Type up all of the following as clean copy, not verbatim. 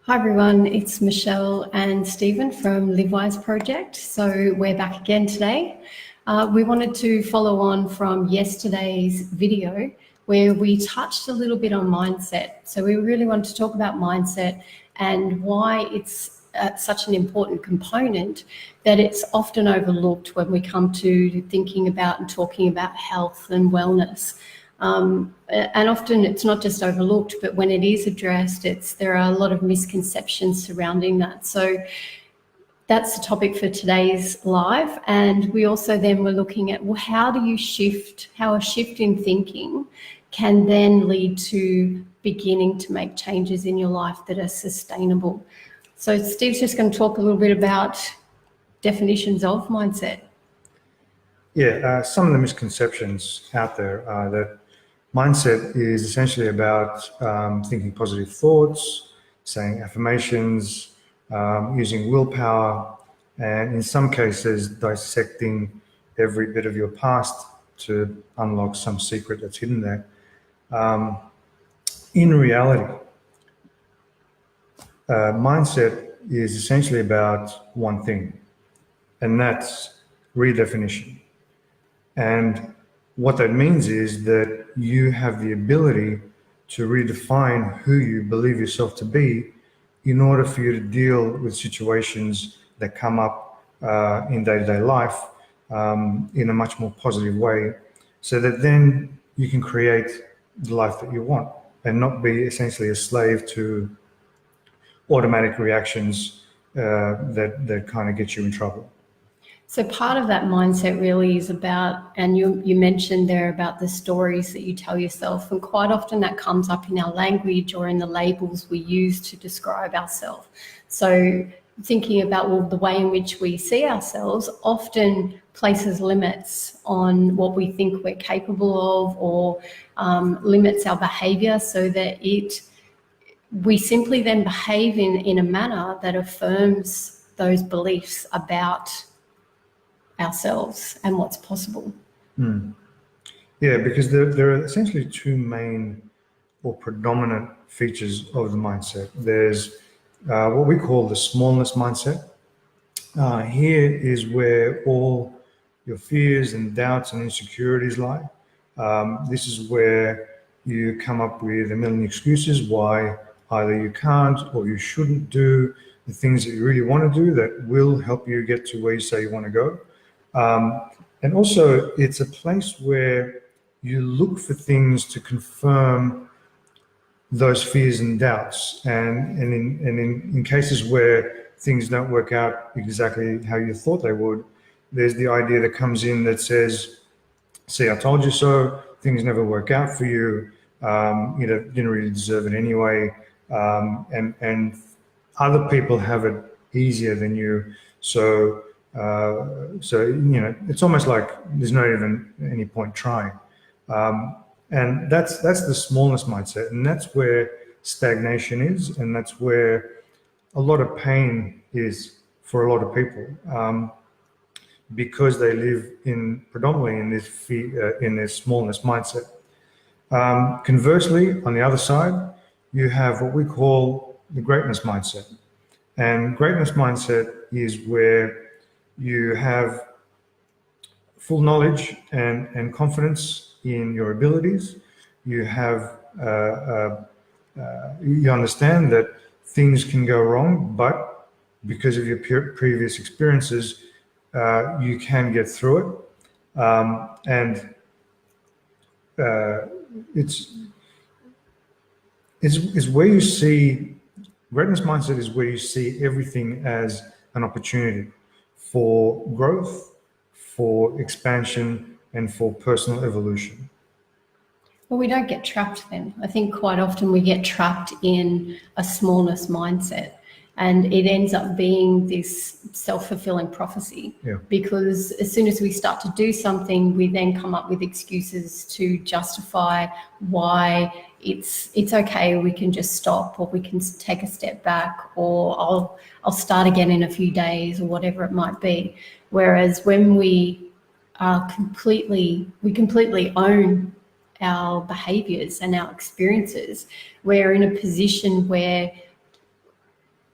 Hi everyone, it's Michelle and Stephen from Livewise project. So we're back again today. We wanted to follow on from yesterday's video where we touched a little bit on mindset. So we really wanted to talk about mindset and why it's such an important component that it's often overlooked when we come to thinking about and talking about health and wellness. And often it's not just overlooked, but when it is addressed, there are a lot of misconceptions surrounding that. So that's the topic for today's live. And we also then were looking at, well, how a shift in thinking can then lead to beginning to make changes in your life that are sustainable. So Steve's just going to talk a little bit about definitions of mindset. Yeah, some of the misconceptions out there are that mindset is essentially about thinking positive thoughts, saying affirmations, using willpower, and in some cases dissecting every bit of your past to unlock some secret that's hidden there. In reality, mindset is essentially about one thing, and that's redefinition. And what that means is that you have the ability to redefine who you believe yourself to be in order for you to deal with situations that come up in day-to-day life in a much more positive way, so that then you can create the life that you want and not be essentially a slave to automatic reactions that kind of get you in trouble. So part of that mindset really is about, and you mentioned there about the stories that you tell yourself, and quite often that comes up in our language or in the labels we use to describe ourselves. So thinking about, well, the way in which we see ourselves often places limits on what we think we're capable of, or limits our behavior, so that we simply then behave in a manner that affirms those beliefs about ourselves and what's possible. Yeah, because there are essentially two main or predominant features of the mindset. There's what we call the smallness mindset. Here is where all your fears and doubts and insecurities lie. This is where you come up with a million excuses why either you can't or you shouldn't do the things that you really want to do that will help you get to where you say you want to go. And also, it's a place where you look for things to confirm those fears and doubts. And in cases where things don't work out exactly how you thought they would, there's the idea that comes in that says, see, I told you so, things never work out for you, you didn't really deserve it anyway, and other people have it easier than you. So it's almost like there's not even any point trying. And that's the smallness mindset, and that's where stagnation is, and that's where a lot of pain is for a lot of people, because they live predominantly in this smallness mindset. Conversely, on the other side, you have what we call the greatness mindset, and greatness mindset is where you have full knowledge and confidence in your abilities. You have you understand that things can go wrong, but because of your previous experiences, you can get through it. And it's where you see greatness mindset is where you see everything as an opportunity for growth, for expansion, and for personal evolution. Well, we don't get trapped then. I think quite often we get trapped in a smallness mindset, and it ends up being this self-fulfilling prophecy. Yeah. Because as soon as we start to do something, we then come up with excuses to justify why it's okay, we can just stop, or we can take a step back, or I'll start again in a few days, or whatever it might be. Whereas when we completely own our behaviors and our experiences, we're in a position where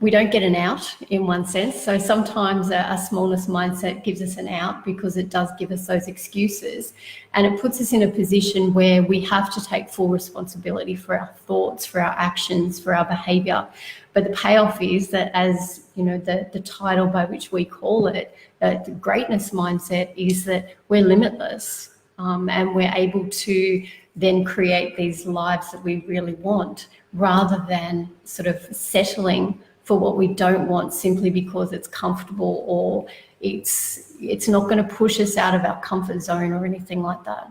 we don't get an out in one sense. So sometimes a smallness mindset gives us an out because it does give us those excuses, and it puts us in a position where we have to take full responsibility for our thoughts, for our actions, for our behavior. But the payoff is that, as you know, the title by which we call it, the greatness mindset, is that we're limitless, and we're able to then create these lives that we really want, rather than sort of settling for what we don't want simply because it's comfortable, or it's not going to push us out of our comfort zone or anything like that.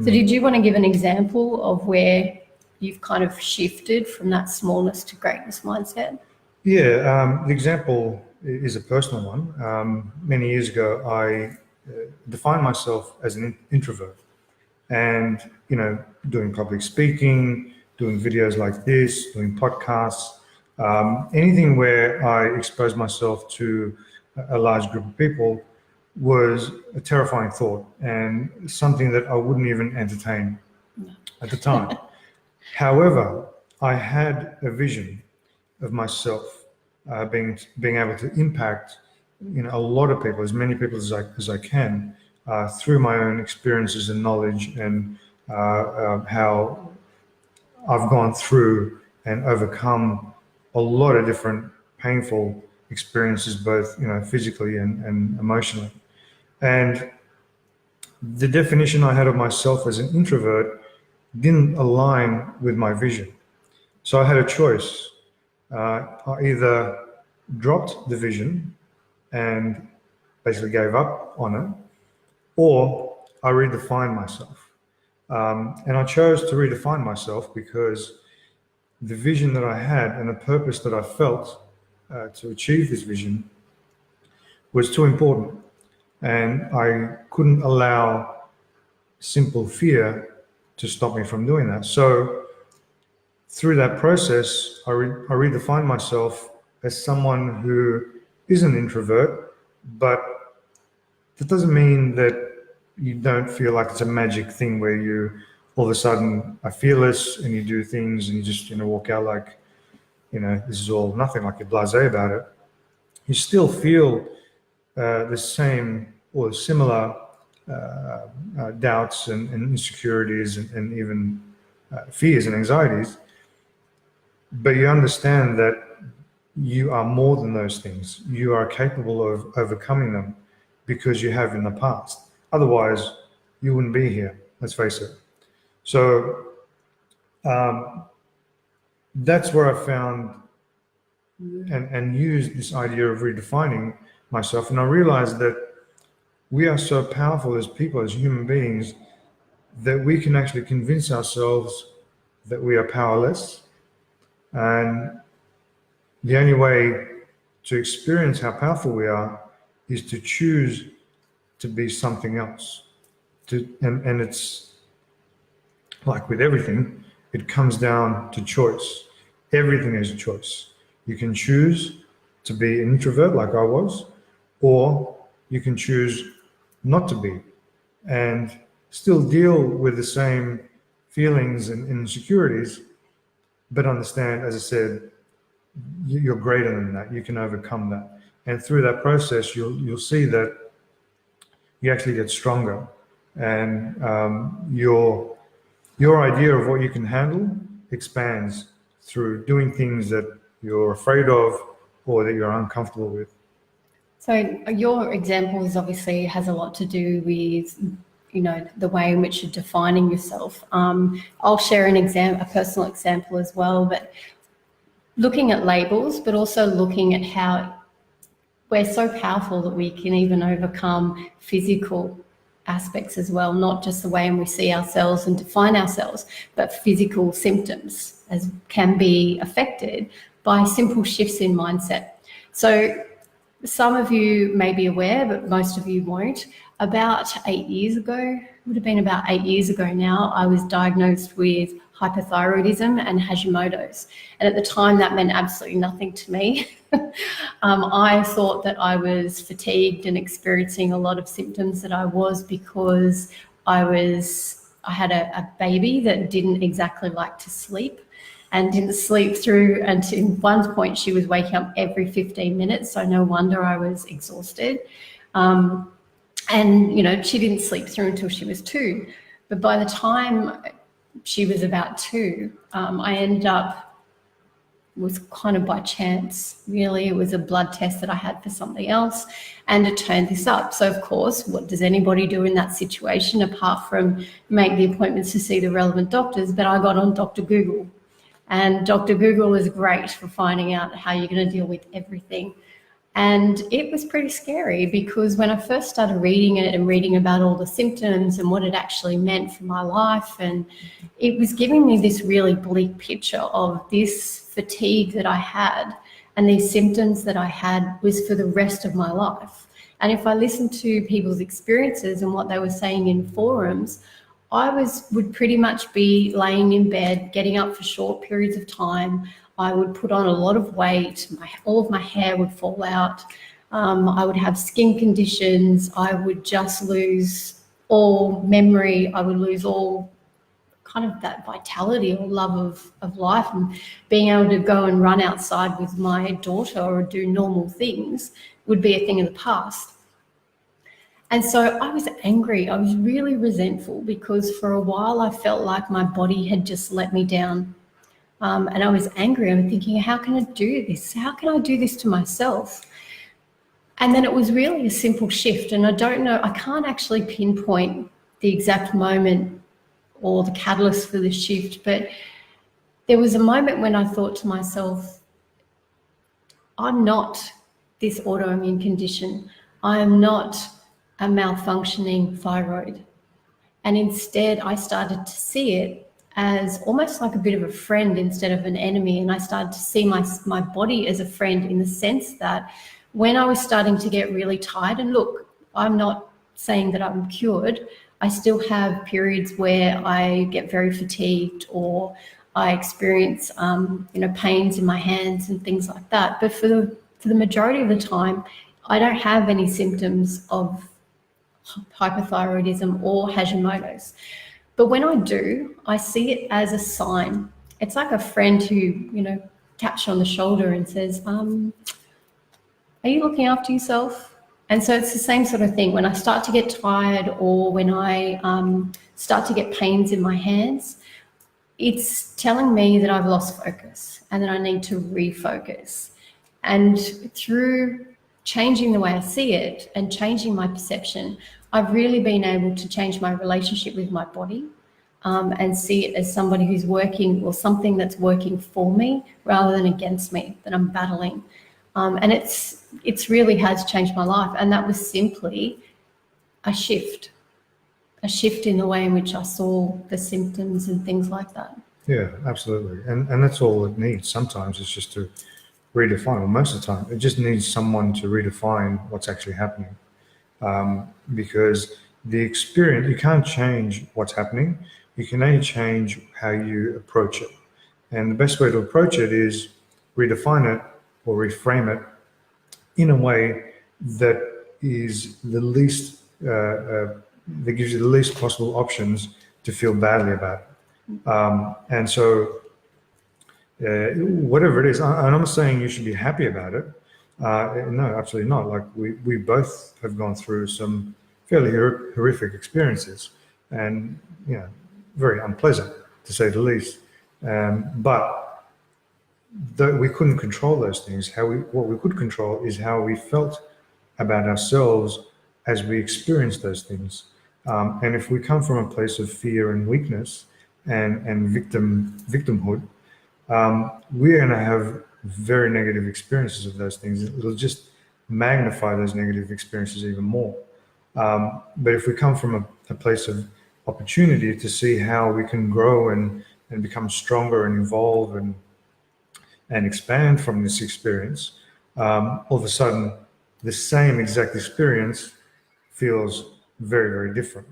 So did you want to give an example of where you've kind of shifted from that smallness to greatness mindset? Yeah, the example is a personal one. Many years ago, I defined myself as an introvert, and doing public speaking, doing videos like this, doing podcasts, anything where I exposed myself to a large group of people was a terrifying thought, and something that I wouldn't even entertain at the time. However, I had a vision of myself being able to impact a lot of people, as many people as I can, through my own experiences and knowledge, and how I've gone through and overcome a lot of different painful experiences, both physically and emotionally. And the definition I had of myself as an introvert didn't align with my vision. So I had a choice. I either dropped the vision and basically gave up on it, or I redefined myself. And I chose to redefine myself because the vision that I had and the purpose that I felt to achieve this vision was too important. And I couldn't allow simple fear to stop me from doing that. So through that process, I redefined myself as someone who is an introvert, but that doesn't mean that you don't feel like it's a magic thing where you all of a sudden are fearless and you do things and you just walk out like this is all nothing, like you're blasé about it. You still feel the same or similar doubts and insecurities and even fears and anxieties, but you understand that you are more than those things. You are capable of overcoming them because you have in the past. Otherwise, you wouldn't be here, let's face it. So that's where I found and used this idea of redefining myself. And I realized that we are so powerful as people, as human beings, that we can actually convince ourselves that we are powerless. And the only way to experience how powerful we are is to choose to be something else. And it's like with everything, it comes down to choice. Everything is a choice. You can choose to be an introvert like I was, or you can choose not to be and still deal with the same feelings and insecurities, but understand, as I said, you're greater than that. You can overcome that. And through that process, you'll see that you actually get stronger, and your idea of what you can handle expands through doing things that you're afraid of or that you're uncomfortable with. So your example obviously has a lot to do with, the way in which you're defining yourself. I'll share a personal example as well, but looking at labels, but also looking at how we're so powerful that we can even overcome physical aspects as well, not just the way in we see ourselves and define ourselves, but physical symptoms can be affected by simple shifts in mindset. So some of you may be aware, but most of you won't. About 8 years ago, would have been about 8 years ago now, I was diagnosed with hypothyroidism and Hashimoto's. And at the time, that meant absolutely nothing to me. I thought that I was fatigued and experiencing a lot of symptoms that I was because I had a baby that didn't exactly like to sleep. and didn't sleep through. And at one point she was waking up every 15 minutes. So no wonder I was exhausted. And, you know, she didn't sleep through until she was 2. But by the time she was about 2, I ended up, was kind of by chance, really. It was a blood test that I had for something else, and it turned this up. So, of course, what does anybody do in that situation apart from make the appointments to see the relevant doctors? But I got on Dr. Google, and Dr. Google is great for finding out how you're going to deal with everything. And it was pretty scary, because when I first started reading it and reading about all the symptoms and what it actually meant for my life, and it was giving me this really bleak picture of this fatigue that I had and these symptoms that I had was for the rest of my life. And if I listened to people's experiences and what they were saying in forums, I would pretty much be laying in bed, getting up for short periods of time. I would put on a lot of weight. All of my hair would fall out. I would have skin conditions. I would just lose all memory. I would lose all kind of that vitality or love of life, and being able to go and run outside with my daughter or do normal things would be a thing of the past. And so I was angry. I was really resentful, because for a while I felt like my body had just let me down. And I was angry. I'm thinking, how can I do this? How can I do this to myself? And then it was really a simple shift. And I don't know, I can't actually pinpoint the exact moment or the catalyst for the shift, but there was a moment when I thought to myself, I'm not this autoimmune condition. I am not a malfunctioning thyroid. And instead, I started to see it as almost like a bit of a friend instead of an enemy. And I started to see my body as a friend, in the sense that when I was starting to get really tired, and look, I'm not saying that I'm cured. I still have periods where I get very fatigued, or I experience, pains in my hands and things like that. But for the majority of the time, I don't have any symptoms of hypothyroidism or Hashimoto's. But when I do, I see it as a sign. It's like a friend who, taps you on the shoulder and says, are you looking after yourself? And so it's the same sort of thing. When I start to get tired, or when I start to get pains in my hands, it's telling me that I've lost focus and that I need to refocus. And through changing the way I see it and changing my perception, I've really been able to change my relationship with my body, and see it as somebody who's working, or something that's working for me rather than against me, that I'm battling. And it's really has changed my life. And that was simply a shift in the way in which I saw the symptoms and things like that. Yeah, absolutely. And that's all it needs. Sometimes it's just to redefine, or most of the time, it just needs someone to redefine what's actually happening. Because the experience, you can't change what's happening. You can only change how you approach it. And the best way to approach it is redefine it or reframe it in a way that is the least, that gives you the least possible options to feel badly about it. And so whatever it is, and I'm not saying you should be happy about it. No, absolutely not. Like we both have gone through some fairly horrific experiences, and very unpleasant to say the least. But we couldn't control those things. What we could control is how we felt about ourselves as we experienced those things. And if we come from a place of fear and weakness and victimhood, we're going to have very negative experiences of those things. It'll just magnify those negative experiences even more. But if we come from a place of opportunity to see how we can grow and become stronger and evolve and expand from this experience, all of a sudden the same exact experience feels very, very different.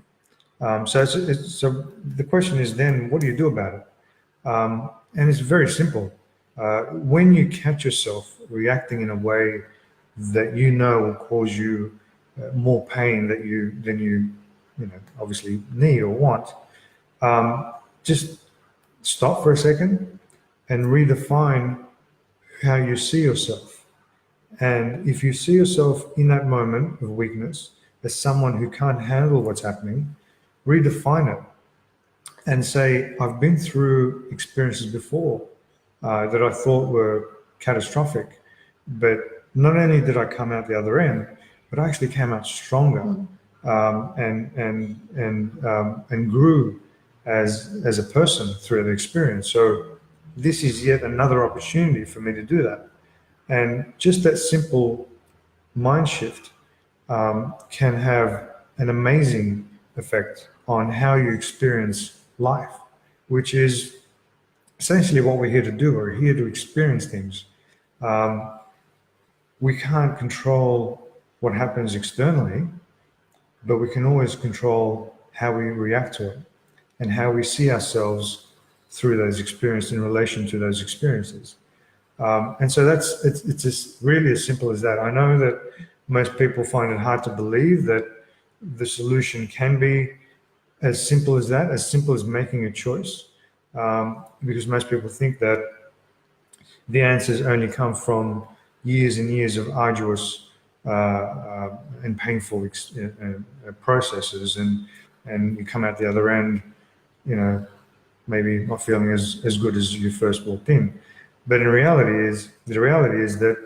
So the question is then, what do you do about it? And it's very simple. When you catch yourself reacting in a way that will cause you more pain than you obviously need or want, just stop for a second, and redefine how you see yourself. And if you see yourself in that moment of weakness as someone who can't handle what's happening, redefine it and say, I've been through experiences before that I thought were catastrophic, but not only did I come out the other end, but I actually came out stronger and grew as a person through the experience. So this is yet another opportunity for me to do that. And just that simple mind shift can have an amazing effect on how you experience life, which is essentially what we're here to do. We're here to experience things. We can't control what happens externally, but we can always control how we react to it and how we see ourselves through those experiences in relation to those experiences. And so it's just really as simple as that. I know that most people find it hard to believe that the solution can be as simple as that, as simple as making a choice, because most people think that the answers only come from years and years of arduous and painful processes, and you come out the other end, maybe not feeling as good as you first walked in. But the reality is that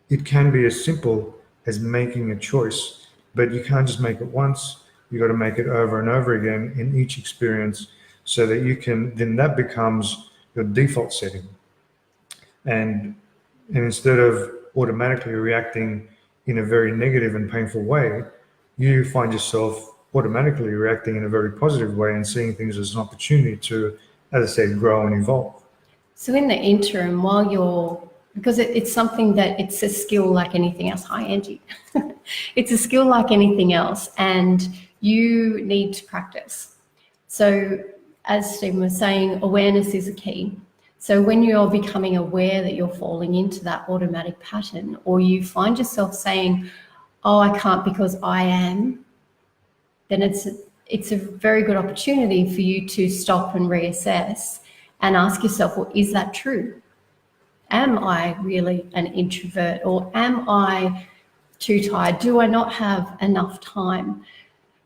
it can be as simple as making a choice, but you can't just make it once. You got to make it over and over again in each experience, so that then that becomes your default setting. And instead of automatically reacting in a very negative and painful way, you find yourself automatically reacting in a very positive way and seeing things as an opportunity to, as I said, grow and evolve. So in the interim, because it's something that it's a skill like anything else. Hi, Angie. It's a skill like anything else, and you need to practice. So as Stephen was saying, awareness is a key. So when you're becoming aware that you're falling into that automatic pattern, or you find yourself saying, oh, I can't because I am, then it's a very good opportunity for you to stop and reassess and ask yourself, well, is that true? Am I really an introvert, or am I too tired? Do I not have enough time?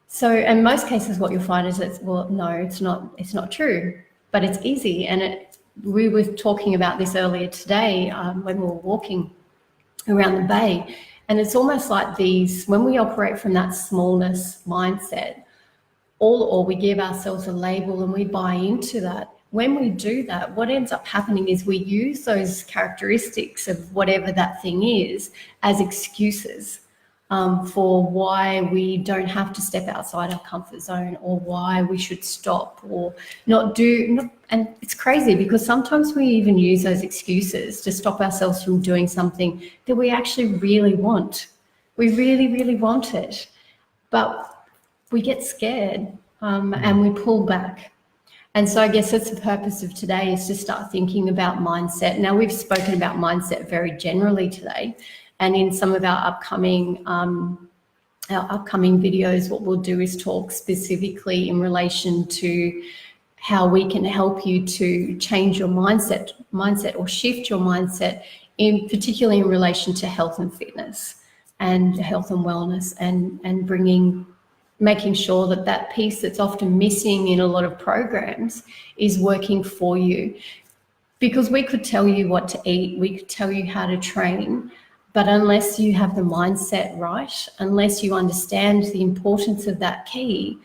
So in most cases, what you'll find is that, well, no, it's not true, but it's easy. And we were talking about this earlier today when we were walking around the bay, and it's almost like when we operate from that smallness mindset, or we give ourselves a label and we buy into that. When we do that, what ends up happening is we use those characteristics of whatever that thing is as excuses for why we don't have to step outside our comfort zone, or why we should stop or not do. And it's crazy because sometimes we even use those excuses to stop ourselves from doing something that we actually really want. We really, really want it, but we get scared and we pull back. And so I guess that's the purpose of today, is to start thinking about mindset. Now, we've spoken about mindset very generally today, and in some of our upcoming videos, what we'll do is talk specifically in relation to how we can help you to change your mindset or shift your mindset, particularly in relation to health and fitness and health and wellness, and making sure that piece that's often missing in a lot of programs is working for you. Because we could tell you what to eat, we could tell you how to train, but unless you have the mindset right, unless you understand the importance of that key,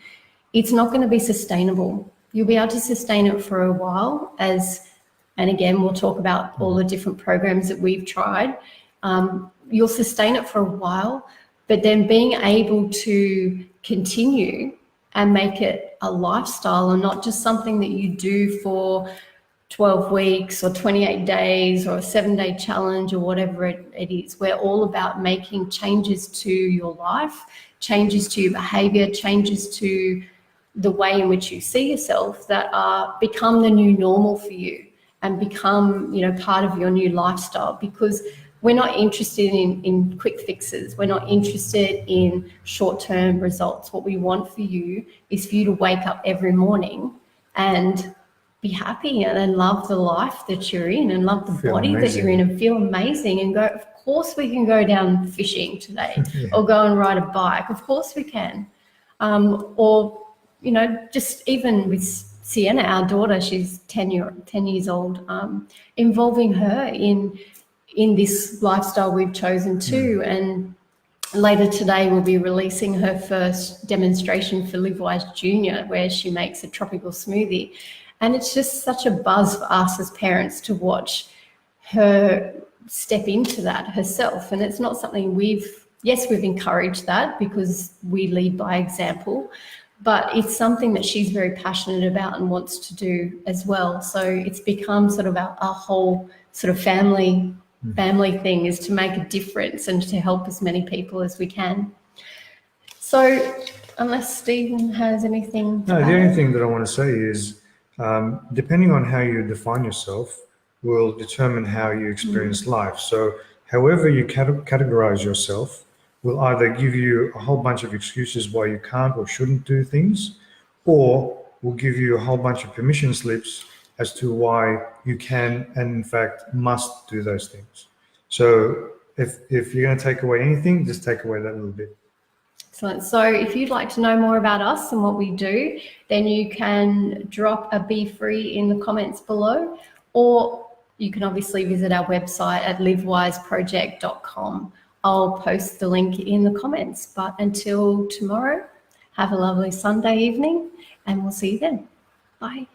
it's not going to be sustainable. You'll be able to sustain it for a while, and again, we'll talk about all the different programs that we've tried. You'll sustain it for a while, but then being able to continue and make it a lifestyle, and not just something that you do for 12 weeks or 28 days or a 7-day challenge or whatever it is. We're all about making changes to your life, changes to your behavior, changes to the way in which you see yourself that become the new normal for you and become, part of your new lifestyle. Because we're not interested in quick fixes. We're not interested in short-term results. What we want for you is for you to wake up every morning and be happy and love the life that you're in and love the Feel body that you're in amazing. and feel amazing and go, of course we can go down fishing today Yeah. or go and ride a bike. Of course we can. Or, you know, just even with Sienna, our daughter, she's 10 years old, involving her in this lifestyle we've chosen too. And later today, we'll be releasing her first demonstration for Livewise Junior, where she makes a tropical smoothie. And it's just such a buzz for us as parents to watch her step into that herself. And it's not something we've encouraged that because we lead by example, but it's something that she's very passionate about and wants to do as well. So it's become sort of our whole sort of family thing, is to make a difference and to help as many people as we can. So unless Stephen has anything to No, the add. only thing that I want to say is, depending on how you define yourself will determine how you experience life. So however you categorize yourself will either give you a whole bunch of excuses why you can't or shouldn't do things, or will give you a whole bunch of permission slips as to why you can and in fact must do those things. So if you're going to take away anything, just take away that little bit. Excellent. So if you'd like to know more about us and what we do, then you can drop a Be Free in the comments below, or you can obviously visit our website at livewiseproject.com. I'll post the link in the comments. But until tomorrow, have a lovely Sunday evening and we'll see you then. Bye.